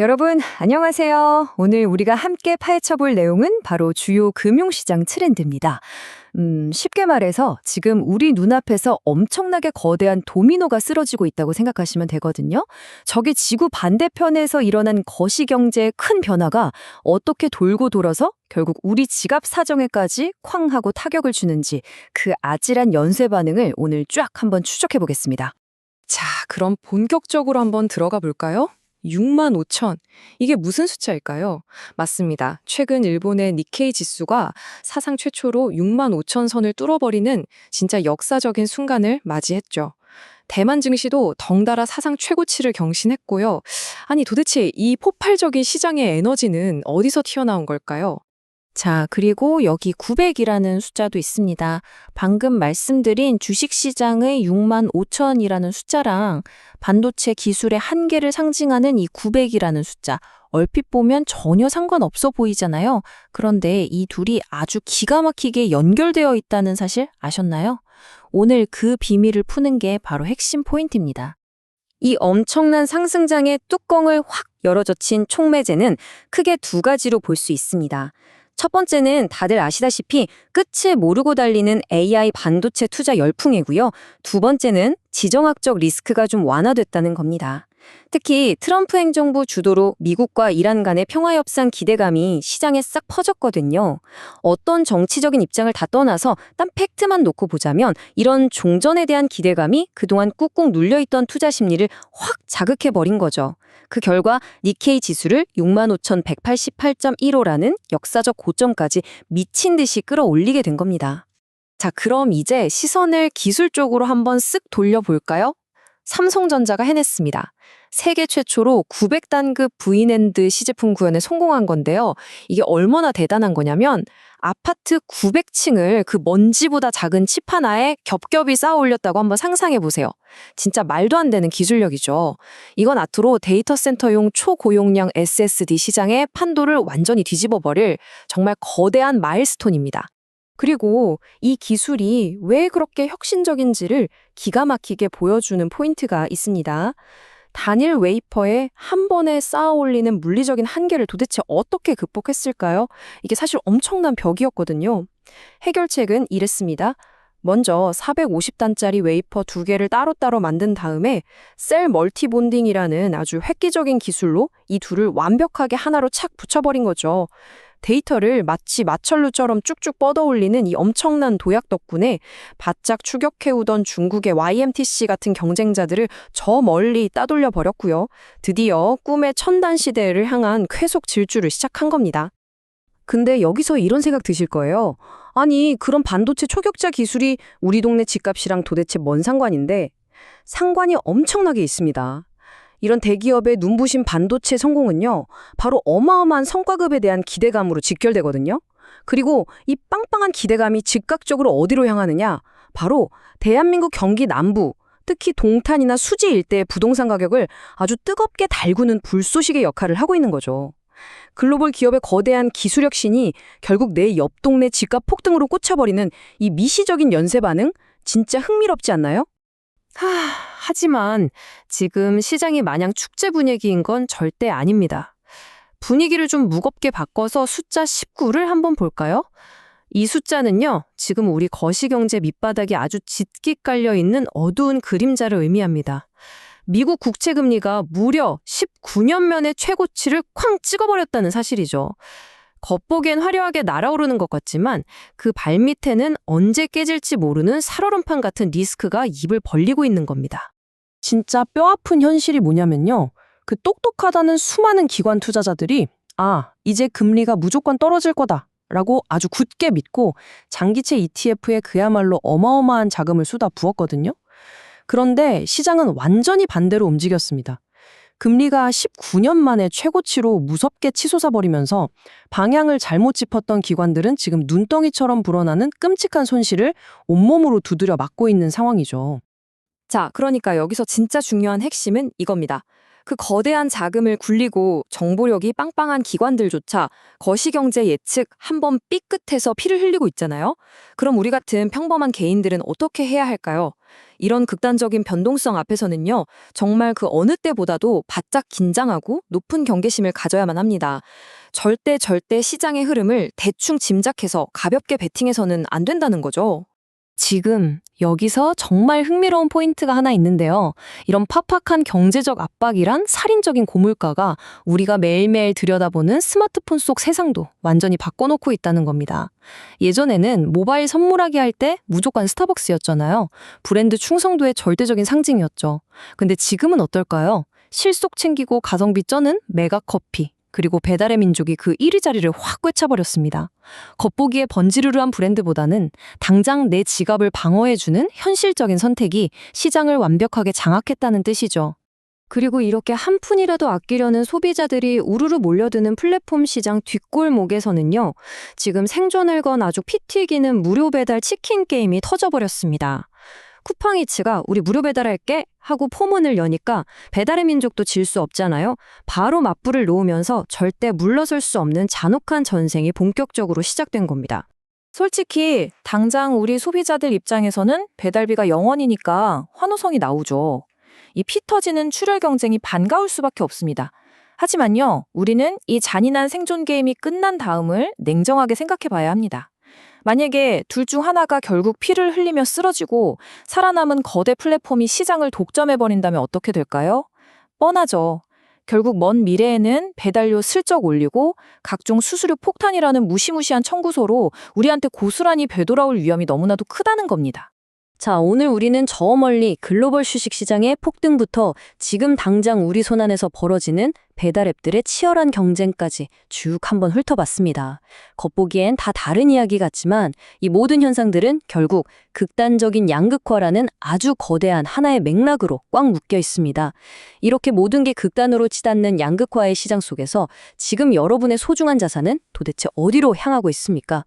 여러분, 안녕하세요. 오늘 우리가 함께 파헤쳐 볼 내용은 바로 주요 금융시장 트렌드입니다. 쉽게 말해서 지금 우리 눈앞에서 엄청나게 거대한 도미노가 쓰러지고 있다고 생각하시면 되거든요. 저기 지구 반대편에서 일어난 거시경제의 큰 변화가 어떻게 돌고 돌아서 결국 우리 지갑 사정에까지 쾅 하고 타격을 주는지 그 아찔한 연쇄 반응을 오늘 쫙 한번 추적해 보겠습니다. 자, 그럼 본격적으로 한번 들어가 볼까요? 6만 5천. 이게 무슨 숫자일까요? 맞습니다. 최근 일본의 니케이 지수가 사상 최초로 6만 5천 선을 뚫어버리는 진짜 역사적인 순간을 맞이했죠. 대만 증시도 덩달아 사상 최고치를 경신했고요. 아니, 도대체 이 폭발적인 시장의 에너지는 어디서 튀어나온 걸까요? 자, 그리고 여기 900이라는 숫자도 있습니다. 방금 말씀드린 주식시장의 6만 5천이라는 숫자랑 반도체 기술의 한계를 상징하는 이 900이라는 숫자, 얼핏 보면 전혀 상관없어 보이잖아요. 그런데 이 둘이 아주 기가 막히게 연결되어 있다는 사실 아셨나요? 오늘 그 비밀을 푸는 게 바로 핵심 포인트입니다. 이 엄청난 상승장의 뚜껑을 확 열어젖힌 촉매제는 크게 두 가지로 볼 수 있습니다. 첫 번째는 다들 아시다시피 끝을 모르고 달리는 AI 반도체 투자 열풍이고요. 두 번째는 지정학적 리스크가 좀 완화됐다는 겁니다. 특히 트럼프 행정부 주도로 미국과 이란 간의 평화협상 기대감이 시장에 싹 퍼졌거든요. 어떤 정치적인 입장을 다 떠나서 딴 팩트만 놓고 보자면 이런 종전에 대한 기대감이 그동안 꾹꾹 눌려있던 투자 심리를 확 자극해버린 거죠. 그 결과 니케이 지수를 65,188.15라는 역사적 고점까지 미친 듯이 끌어올리게 된 겁니다. 자, 그럼 이제 시선을 기술 쪽으로 한번 쓱 돌려볼까요? 삼성전자가 해냈습니다. 세계 최초로 900단급 V낸드 시제품 구현에 성공한 건데요. 이게 얼마나 대단한 거냐면 아파트 900층을 그 먼지보다 작은 칩 하나에 겹겹이 쌓아 올렸다고 한번 상상해 보세요. 진짜 말도 안 되는 기술력이죠. 이건 앞으로 데이터 센터용 초고용량 SSD 시장의 판도를 완전히 뒤집어 버릴 정말 거대한 마일스톤입니다. 그리고 이 기술이 왜 그렇게 혁신적인지를 기가 막히게 보여주는 포인트가 있습니다. 단일 웨이퍼에 한 번에 쌓아 올리는 물리적인 한계를 도대체 어떻게 극복했을까요? 이게 사실 엄청난 벽이었거든요. 해결책은 이랬습니다. 먼저 450단짜리 웨이퍼 두 개를 따로따로 만든 다음에 셀 멀티본딩이라는 아주 획기적인 기술로 이 둘을 완벽하게 하나로 착 붙여버린 거죠. 데이터를 마치 마철루처럼 쭉쭉 뻗어올리는 이 엄청난 도약 덕분에 바짝 추격해오던 중국의 YMTC 같은 경쟁자들을 저 멀리 따돌려 버렸고요. 드디어 꿈의 첨단 시대를 향한 쾌속 질주를 시작한 겁니다. 근데 여기서 이런 생각 드실 거예요. 아니, 그런 반도체 초격자 기술이 우리 동네 집값이랑 도대체 뭔 상관인데? 상관이 엄청나게 있습니다. 이런 대기업의 눈부신 반도체 성공은요, 바로 어마어마한 성과급에 대한 기대감으로 직결되거든요. 그리고 이 빵빵한 기대감이 즉각적으로 어디로 향하느냐? 바로 대한민국 경기 남부, 특히 동탄이나 수지 일대의 부동산 가격을 아주 뜨겁게 달구는 불쏘시개 역할을 하고 있는 거죠. 글로벌 기업의 거대한 기술혁 신이 결국 내 옆 동네 집값 폭등으로 꽂혀버리는 이 미시적인 연쇄 반응? 진짜 흥미롭지 않나요? 하지만 지금 시장이 마냥 축제 분위기인 건 절대 아닙니다. 분위기를 좀 무겁게 바꿔서 숫자 19를 한번 볼까요? 이 숫자는요, 지금 우리 거시경제 밑바닥에 아주 짙게 깔려있는 어두운 그림자를 의미합니다. 미국 국채금리가 무려 19년 만에 최고치를 쾅 찍어버렸다는 사실이죠. 겉보기엔 화려하게 날아오르는 것 같지만 그 발밑에는 언제 깨질지 모르는 살얼음판 같은 리스크가 입을 벌리고 있는 겁니다. 진짜 뼈아픈 현실이 뭐냐면요. 그 똑똑하다는 수많은 기관 투자자들이 이제 금리가 무조건 떨어질 거다 라고 아주 굳게 믿고 장기채 ETF에 그야말로 어마어마한 자금을 쏟아 부었거든요. 그런데 시장은 완전히 반대로 움직였습니다. 금리가 19년 만에 최고치로 무섭게 치솟아버리면서 방향을 잘못 짚었던 기관들은 지금 눈덩이처럼 불어나는 끔찍한 손실을 온몸으로 두드려 맞고 있는 상황이죠. 자, 그러니까 여기서 진짜 중요한 핵심은 이겁니다. 그 거대한 자금을 굴리고 정보력이 빵빵한 기관들조차 거시경제 예측 한 번 삐끗해서 피를 흘리고 있잖아요. 그럼 우리 같은 평범한 개인들은 어떻게 해야 할까요? 이런 극단적인 변동성 앞에서는요, 정말 그 어느 때보다도 바짝 긴장하고 높은 경계심을 가져야만 합니다. 절대 시장의 흐름을 대충 짐작해서 가볍게 베팅해서는 안 된다는 거죠. 지금 여기서 정말 흥미로운 포인트가 하나 있는데요. 이런 팍팍한 경제적 압박이란 살인적인 고물가가 우리가 매일매일 들여다보는 스마트폰 속 세상도 완전히 바꿔놓고 있다는 겁니다. 예전에는 모바일 선물하기 할 때 무조건 스타벅스였잖아요. 브랜드 충성도의 절대적인 상징이었죠. 근데 지금은 어떨까요? 실속 챙기고 가성비 쩌는 메가커피. 그리고 배달의 민족이 그 1위 자리를 확 꿰차버렸습니다. 겉보기에 번지르르한 브랜드보다는 당장 내 지갑을 방어해주는 현실적인 선택이 시장을 완벽하게 장악했다는 뜻이죠. 그리고 이렇게 한 푼이라도 아끼려는 소비자들이 우르르 몰려드는 플랫폼 시장 뒷골목에서는요, 지금 생존을 건 아주 피 튀기는 무료 배달 치킨 게임이 터져버렸습니다. 쿠팡이츠가 우리 무료 배달할게 하고 포문을 여니까 배달의 민족도 질 수 없잖아요. 바로 맞불을 놓으면서 절대 물러설 수 없는 잔혹한 전쟁이 본격적으로 시작된 겁니다. 솔직히 당장 우리 소비자들 입장에서는 배달비가 0원이니까 환호성이 나오죠. 이 피 터지는 출혈 경쟁이 반가울 수밖에 없습니다. 하지만요, 우리는 이 잔인한 생존 게임이 끝난 다음을 냉정하게 생각해 봐야 합니다. 만약에 둘 중 하나가 결국 피를 흘리며 쓰러지고 살아남은 거대 플랫폼이 시장을 독점해버린다면 어떻게 될까요? 뻔하죠. 결국 먼 미래에는 배달료 슬쩍 올리고 각종 수수료 폭탄이라는 무시무시한 청구서로 우리한테 고스란히 되돌아올 위험이 너무나도 크다는 겁니다. 자, 오늘 우리는 저 멀리 글로벌 주식시장의 폭등부터 지금 당장 우리 손안에서 벌어지는 배달앱들의 치열한 경쟁까지 쭉 한번 훑어봤습니다. 겉보기엔 다 다른 이야기 같지만 이 모든 현상들은 결국 극단적인 양극화라는 아주 거대한 하나의 맥락으로 꽉 묶여 있습니다. 이렇게 모든 게 극단으로 치닫는 양극화의 시장 속에서 지금 여러분의 소중한 자산은 도대체 어디로 향하고 있습니까?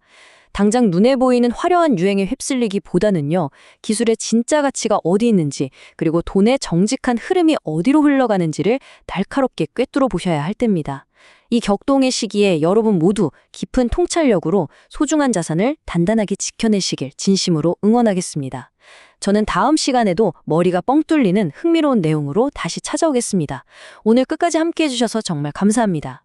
당장 눈에 보이는 화려한 유행에 휩쓸리기보다는요, 기술의 진짜 가치가 어디 있는지, 그리고 돈의 정직한 흐름이 어디로 흘러가는지를 날카롭게 꿰뚫어 보셔야 할 때입니다. 이 격동의 시기에 여러분 모두 깊은 통찰력으로 소중한 자산을 단단하게 지켜내시길 진심으로 응원하겠습니다. 저는 다음 시간에도 머리가 뻥 뚫리는 흥미로운 내용으로 다시 찾아오겠습니다. 오늘 끝까지 함께 해주셔서 정말 감사합니다.